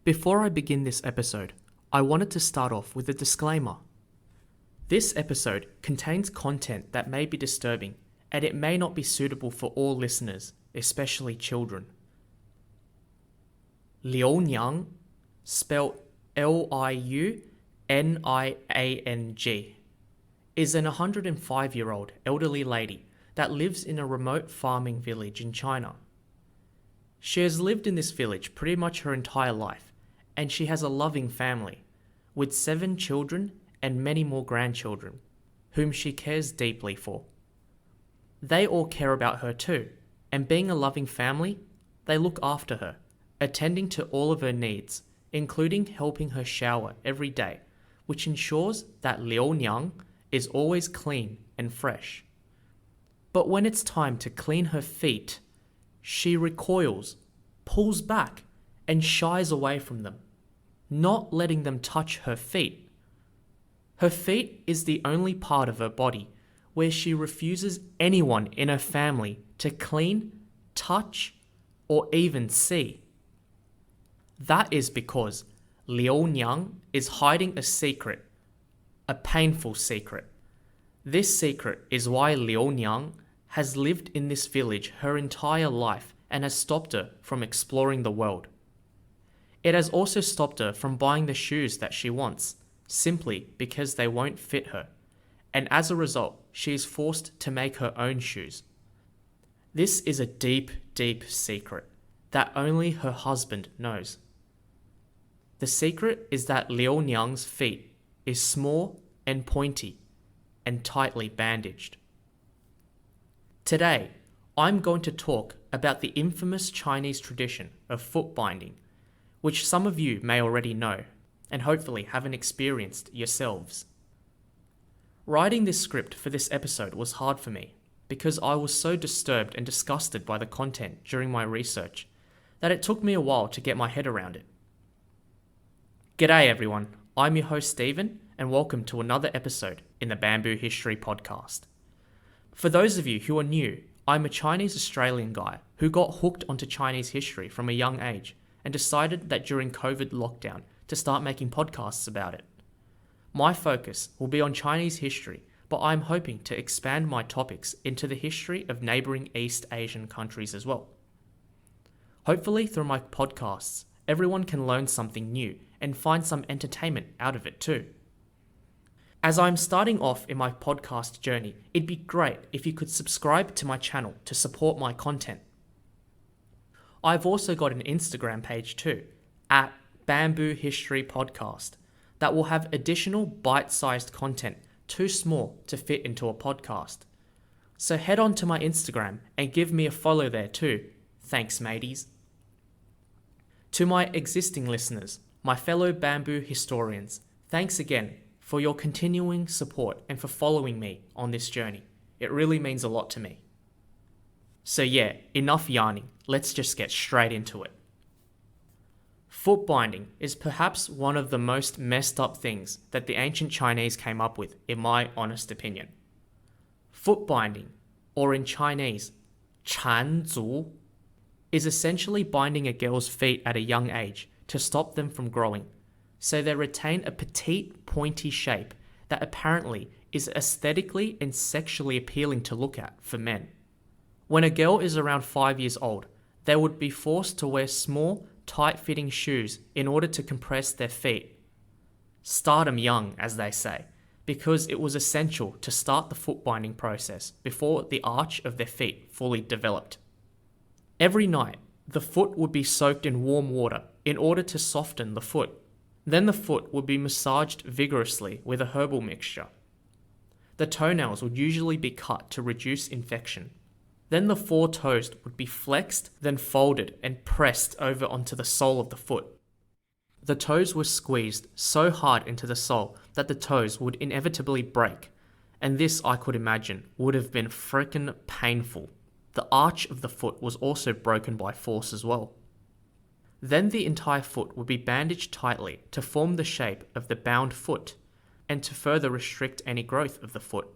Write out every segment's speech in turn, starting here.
Before I begin this episode, I wanted to start off with a disclaimer. This episode contains content that may be disturbing, and it may not be suitable for all listeners, especially children. Liunyang, spelled Liunyang, is an 105-year-old elderly lady that lives in a remote farming village in China. She has lived in this village pretty much her entire life, and she has a loving family, with 7 children and many more grandchildren, whom she cares deeply for. They all care about her too, and being a loving family, they look after her, attending to all of her needs, including helping her shower every day, which ensures that Liunyang is always clean and fresh. But when it's time to clean her feet, she recoils, pulls back, and shies away from them, not letting them touch her feet. Her feet is the only part of her body where she refuses anyone in her family to clean, touch, or even see. That is because Liunyang is hiding a secret, a painful secret. This secret is why Liunyang has lived in this village her entire life and has stopped her from exploring the world. It has also stopped her from buying the shoes that she wants, simply because they won't fit her, and as a result, she is forced to make her own shoes. This is a deep, deep secret that only her husband knows. The secret is that Liunyang's feet is small and pointy and tightly bandaged. Today, I'm going to talk about the infamous Chinese tradition of foot binding, which some of you may already know and hopefully haven't experienced yourselves. Writing this script for this episode was hard for me because I was so disturbed and disgusted by the content during my research that it took me a while to get my head around it. G'day everyone, I'm your host Stephen and welcome to another episode in the Bamboo History Podcast. For those of you who are new, I'm a Chinese Australian guy who got hooked onto Chinese history from a young age and decided that during COVID lockdown to start making podcasts about it. My focus will be on Chinese history, but I'm hoping to expand my topics into the history of neighbouring East Asian countries as well. Hopefully through my podcasts, everyone can learn something new and find some entertainment out of it too. As I'm starting off in my podcast journey, it'd be great if you could subscribe to my channel to support my content. I've also got an Instagram page too, at Bamboo History Podcast, that will have additional bite-sized content too small to fit into a podcast. So head on to my Instagram and give me a follow there too. Thanks, mateys. To my existing listeners, my fellow bamboo historians, thanks again for your continuing support and for following me on this journey. It really means a lot to me. So yeah, enough yarning, let's just get straight into it. Foot binding is perhaps one of the most messed up things that the ancient Chinese came up with, in my honest opinion. Foot binding, or in Chinese, 缠足, is essentially binding a girl's feet at a young age to stop them from growing, so they retain a petite, pointy shape that apparently is aesthetically and sexually appealing to look at for men. When a girl is around 5 years old, they would be forced to wear small, tight-fitting shoes in order to compress their feet. Start 'em young, as they say, because it was essential to start the foot binding process before the arch of their feet fully developed. Every night, the foot would be soaked in warm water in order to soften the foot. Then the foot would be massaged vigorously with a herbal mixture. The toenails would usually be cut to reduce infection. Then the 4 toes would be flexed, then folded and pressed over onto the sole of the foot. The toes were squeezed so hard into the sole that the toes would inevitably break, and this, I could imagine, would have been frickin' painful. The arch of the foot was also broken by force as well. Then the entire foot would be bandaged tightly to form the shape of the bound foot and to further restrict any growth of the foot.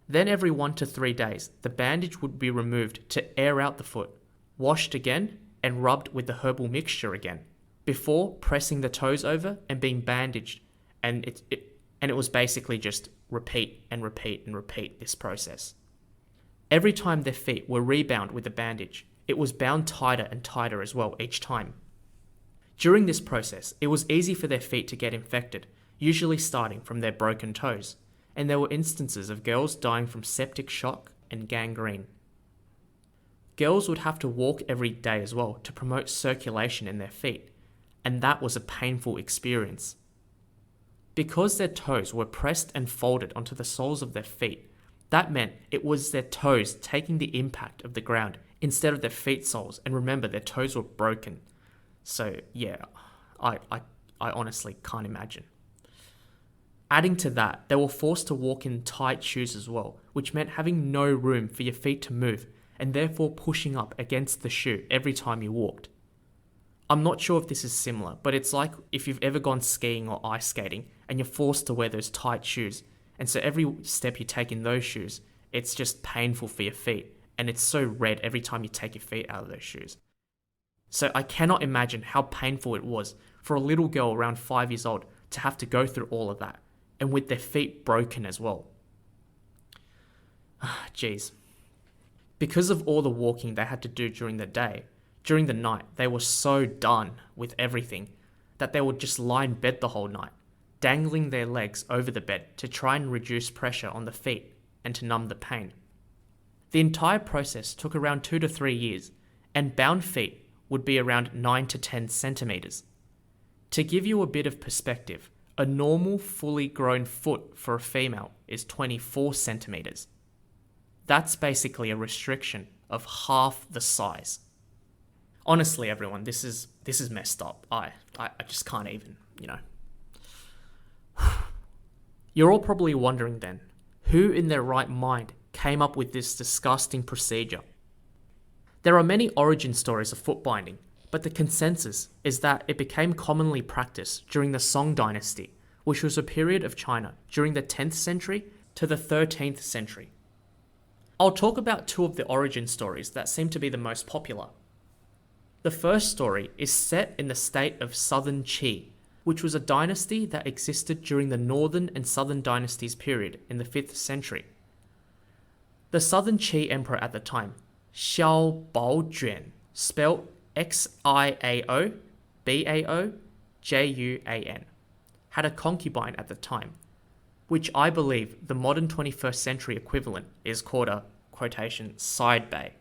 Then every 1 to 3 days, the bandage would be removed to air out the foot, washed again and rubbed with the herbal mixture again, before pressing the toes over and being bandaged, and it was basically just repeat and repeat and repeat this process. Every time their feet were rebound with a bandage, it was bound tighter and tighter as well each time. During this process, it was easy for their feet to get infected, usually starting from their broken toes, and there were instances of girls dying from septic shock and gangrene. Girls would have to walk every day as well to promote circulation in their feet, and that was a painful experience. Because their toes were pressed and folded onto the soles of their feet, that meant it was their toes taking the impact of the ground instead of their feet soles, and remember, their toes were broken. So yeah, I honestly can't imagine. Adding to that, they were forced to walk in tight shoes as well, which meant having no room for your feet to move, and therefore pushing up against the shoe every time you walked. I'm not sure if this is similar, but it's like if you've ever gone skiing or ice skating and you're forced to wear those tight shoes, and so every step you take in those shoes, it's just painful for your feet, and it's so red every time you take your feet out of those shoes. So I cannot imagine how painful it was for a little girl around 5 years old to have to go through all of that, and with their feet broken as well. Jeez. Because of all the walking they had to do during the day, during the night they were so done with everything that they would just lie in bed the whole night, dangling their legs over the bed to try and reduce pressure on the feet and to numb the pain. The entire process took around 2 to 3 years, and bound feet would be around 9 to 10 centimeters. To give you a bit of perspective, a normal fully grown foot for a female is 24 centimeters. That's basically a restriction of half the size. Honestly, everyone, this is messed up. I just can't even, You're all probably wondering then, who in their right mind came up with this disgusting procedure? There are many origin stories of foot binding, but the consensus is that it became commonly practiced during the Song dynasty, which was a period of China during the 10th century to the 13th century. I'll talk about two of the origin stories that seem to be the most popular. The first story is set in the state of Southern Qi, which was a dynasty that existed during the Northern and Southern dynasties period in the 5th century. The Southern Qi emperor at the time, Xiao Baojuan, spelled Xiaobaojuan, had a concubine at the time, which I believe the modern 21st century equivalent is called a, quotation, side bay.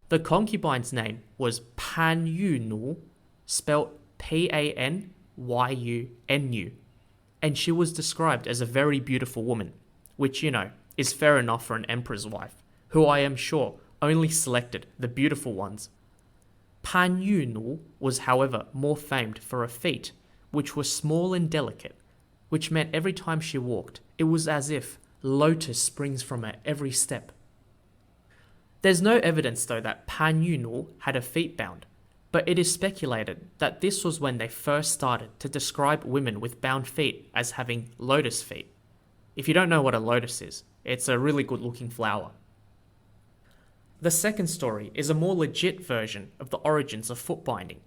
The concubine's name was Pan Yunu, spelled Panyunu, and she was described as a very beautiful woman, which, is fair enough for an emperor's wife, who I am sure only selected the beautiful ones. Pan Yunu was, however, more famed for her feet, which were small and delicate, which meant every time she walked, it was as if lotus springs from her every step. There's no evidence though that Pan Yunu had her feet bound, but it is speculated that this was when they first started to describe women with bound feet as having lotus feet. If you don't know what a lotus is, it's a really good looking flower. The second story is a more legit version of the origins of foot binding,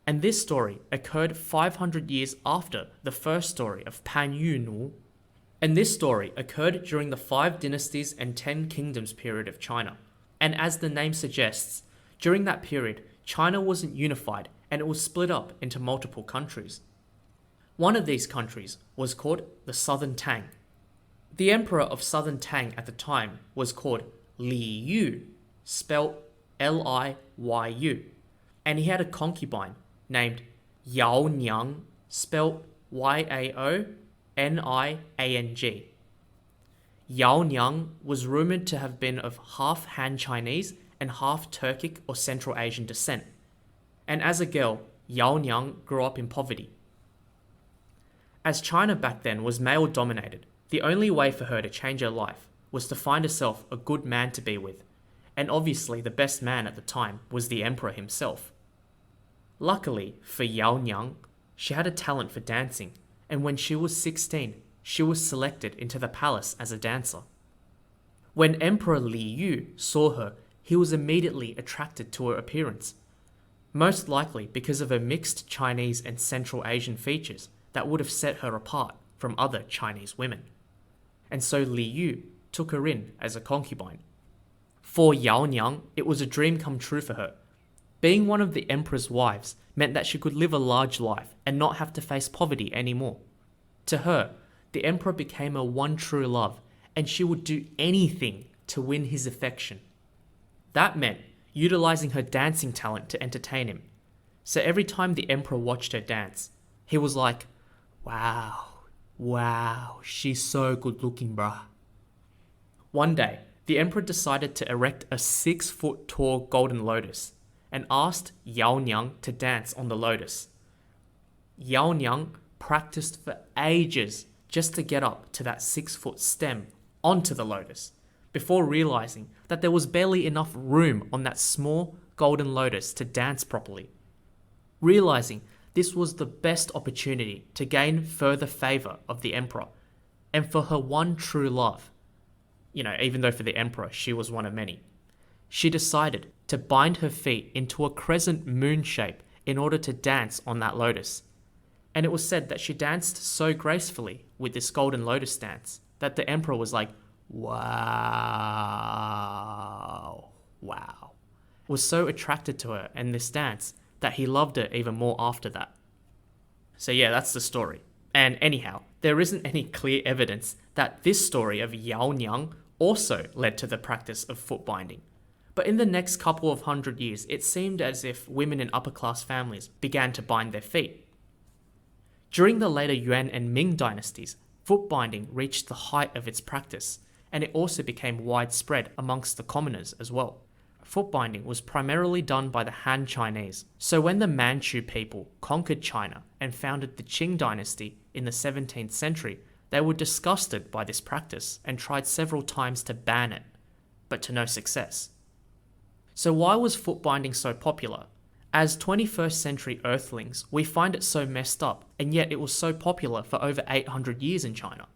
and this story occurred 500 years after the first story of Pan Yunu, and this story occurred during the 5 dynasties and 10 kingdoms period of China. And as the name suggests, during that period, China wasn't unified and it was split up into multiple countries. One of these countries was called the Southern Tang. The emperor of Southern Tang at the time was called Li Yu, spelled Liyu, and he had a concubine named Yao Niang, spelled Yaoniang. Yao Niang was rumored to have been of half Han Chinese and half Turkic or Central Asian descent, and as a girl, Yao Niang grew up in poverty. As China back then was male-dominated, the only way for her to change her life was to find herself a good man to be with, and obviously the best man at the time was the emperor himself. Luckily for Yao Niang, she had a talent for dancing, and when she was 16, she was selected into the palace as a dancer. When Emperor Li Yu saw her, he was immediately attracted to her appearance. most likely because of her mixed Chinese and Central Asian features that would have set her apart from other Chinese women. And so Li Yu took her in as a concubine. For Yao Niang, it was a dream come true for her. Being one of the emperor's wives meant that she could live a large life and not have to face poverty anymore. To her, the emperor became her one true love, and she would do anything to win his affection. That meant utilizing her dancing talent to entertain him. So every time the emperor watched her dance, he was like, wow, she's so good looking, bruh. One day, the emperor decided to erect a 6-foot tall golden lotus and asked Yao Niang to dance on the lotus. Yao Niang practiced for ages just to get up to that 6-foot stem onto the lotus, before realizing that there was barely enough room on that small golden lotus to dance properly. Realizing this was the best opportunity to gain further favor of the emperor and for her one true love. Even though for the emperor she was one of many. She decided to bind her feet into a crescent moon shape in order to dance on that lotus. And it was said that she danced so gracefully with this golden lotus dance that the emperor was like, wow. Was so attracted to her and this dance that he loved her even more after that. So yeah, that's the story. And anyhow, there isn't any clear evidence that this story of Yao Niang also led to the practice of foot binding. But in the next couple of 100 years, it seemed as if women in upper-class families began to bind their feet. During the later Yuan and Ming dynasties, foot binding reached the height of its practice, and it also became widespread amongst the commoners as well. Foot binding was primarily done by the Han Chinese, so when the Manchu people conquered China and founded the Qing dynasty in the 17th century, they were disgusted by this practice and tried several times to ban it, but to no success. So why was foot binding so popular? As 21st century earthlings, we find it so messed up, and yet it was so popular for over 800 years in China.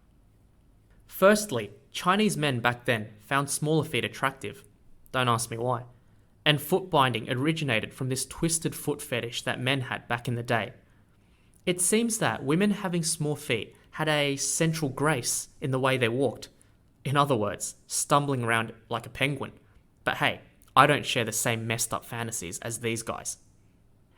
Firstly, Chinese men back then found smaller feet attractive. Don't ask me why. And foot binding originated from this twisted foot fetish that men had back in the day. It seems that women having small feet had a central grace in the way they walked. In other words, stumbling around like a penguin. But hey, I don't share the same messed up fantasies as these guys.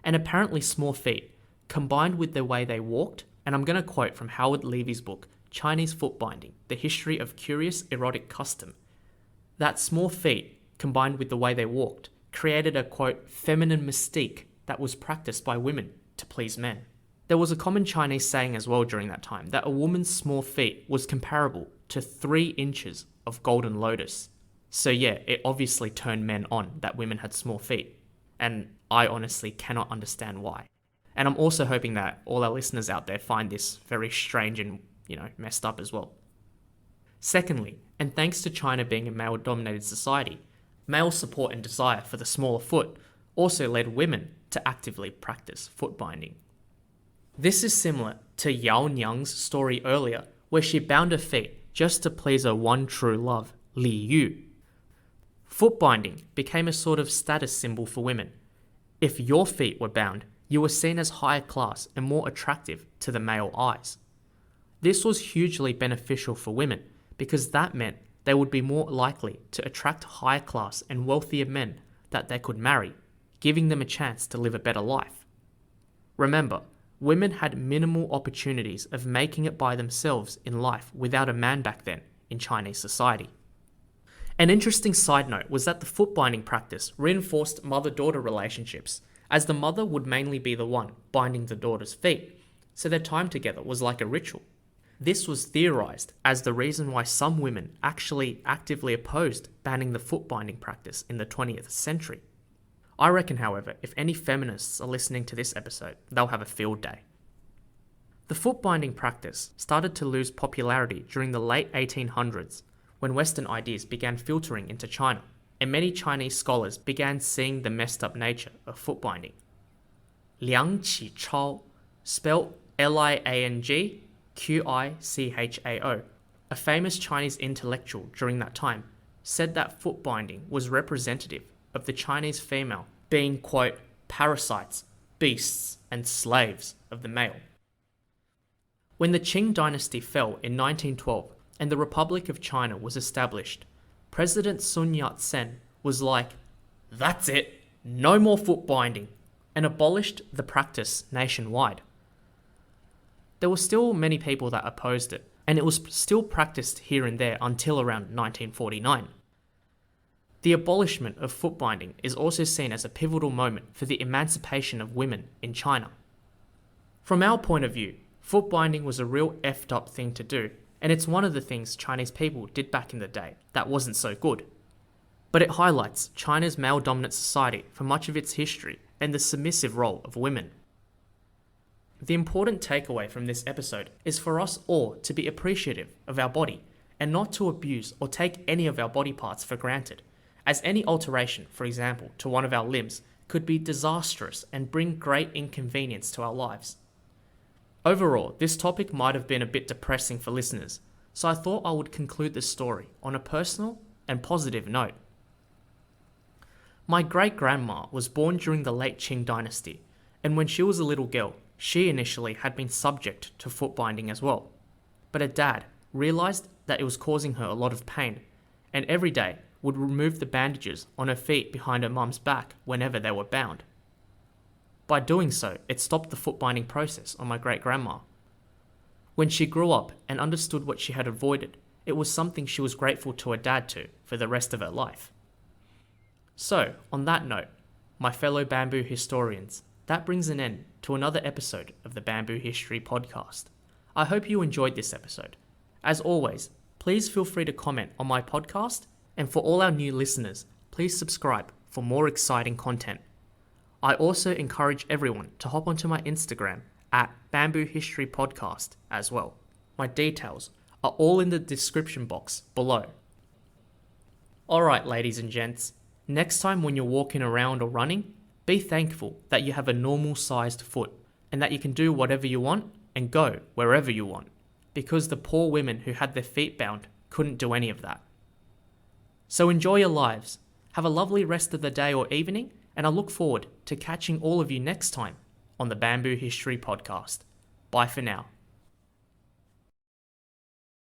And apparently small feet, combined with the way they walked, and I'm going to quote from Howard Levy's book, Chinese Foot Binding, The History of Curious Erotic Custom, that small feet, combined with the way they walked, created a, quote, feminine mystique that was practiced by women to please men. There was a common Chinese saying as well during that time that a woman's small feet was comparable to 3 inches of golden lotus. So yeah, it obviously turned men on that women had small feet. And I honestly cannot understand why. And I'm also hoping that all our listeners out there find this very strange and, messed up as well. Secondly, and thanks to China being a male-dominated society, male support and desire for the smaller foot also led women to actively practice foot binding. This is similar to Yao Niang's story earlier, where she bound her feet just to please her one true love, Li Yu. Foot binding became a sort of status symbol for women. If your feet were bound, you were seen as higher class and more attractive to the male eyes. This was hugely beneficial for women because that meant they would be more likely to attract higher class and wealthier men that they could marry, giving them a chance to live a better life. Remember, women had minimal opportunities of making it by themselves in life without a man back then in Chinese society. An interesting side note was that the foot binding practice reinforced mother-daughter relationships, as the mother would mainly be the one binding the daughter's feet, so their time together was like a ritual. This was theorized as the reason why some women actually actively opposed banning the foot binding practice in the 20th century. I reckon, however, if any feminists are listening to this episode, they'll have a field day. The foot binding practice started to lose popularity during the late 1800s when Western ideas began filtering into China, and many Chinese scholars began seeing the messed up nature of foot binding. Liang Qichao, spelled Liangqichao, a famous Chinese intellectual during that time, said that foot binding was representative of the Chinese female being, quote, parasites, beasts, and slaves of the male. When the Qing dynasty fell in 1912 and the Republic of China was established, President Sun Yat-sen was like, "That's it, no more foot binding," and abolished the practice nationwide. There were still many people that opposed it, and it was still practiced here and there until around 1949. The abolishment of foot binding is also seen as a pivotal moment for the emancipation of women in China. From our point of view, foot binding was a real effed up thing to do, and it's one of the things Chinese people did back in the day that wasn't so good. But it highlights China's male-dominant society for much of its history and the submissive role of women. The important takeaway from this episode is for us all to be appreciative of our body and not to abuse or take any of our body parts for granted, as any alteration, for example, to one of our limbs could be disastrous and bring great inconvenience to our lives. Overall, this topic might have been a bit depressing for listeners, so I thought I would conclude this story on a personal and positive note. My great-grandma was born during the late Qing dynasty, and when she was a little girl, she initially had been subject to foot binding as well. But her dad realised that it was causing her a lot of pain, and every day would remove the bandages on her feet behind her mum's back whenever they were bound. By doing so, it stopped the foot binding process on my great-grandma. When she grew up and understood what she had avoided, it was something she was grateful to her dad to for the rest of her life. So, on that note, my fellow bamboo historians, that brings an end to another episode of the Bamboo History Podcast. I hope you enjoyed this episode. As always, please feel free to comment on my podcast, and for all our new listeners, please subscribe for more exciting content. I also encourage everyone to hop onto my Instagram at Bamboo History Podcast as well. My details are all in the description box below. Alright, ladies and gents, next time when you're walking around or running, be thankful that you have a normal-sized foot and that you can do whatever you want and go wherever you want, because the poor women who had their feet bound couldn't do any of that. So enjoy your lives, have a lovely rest of the day or evening, and I look forward to catching all of you next time on the Bamboo History Podcast. Bye for now.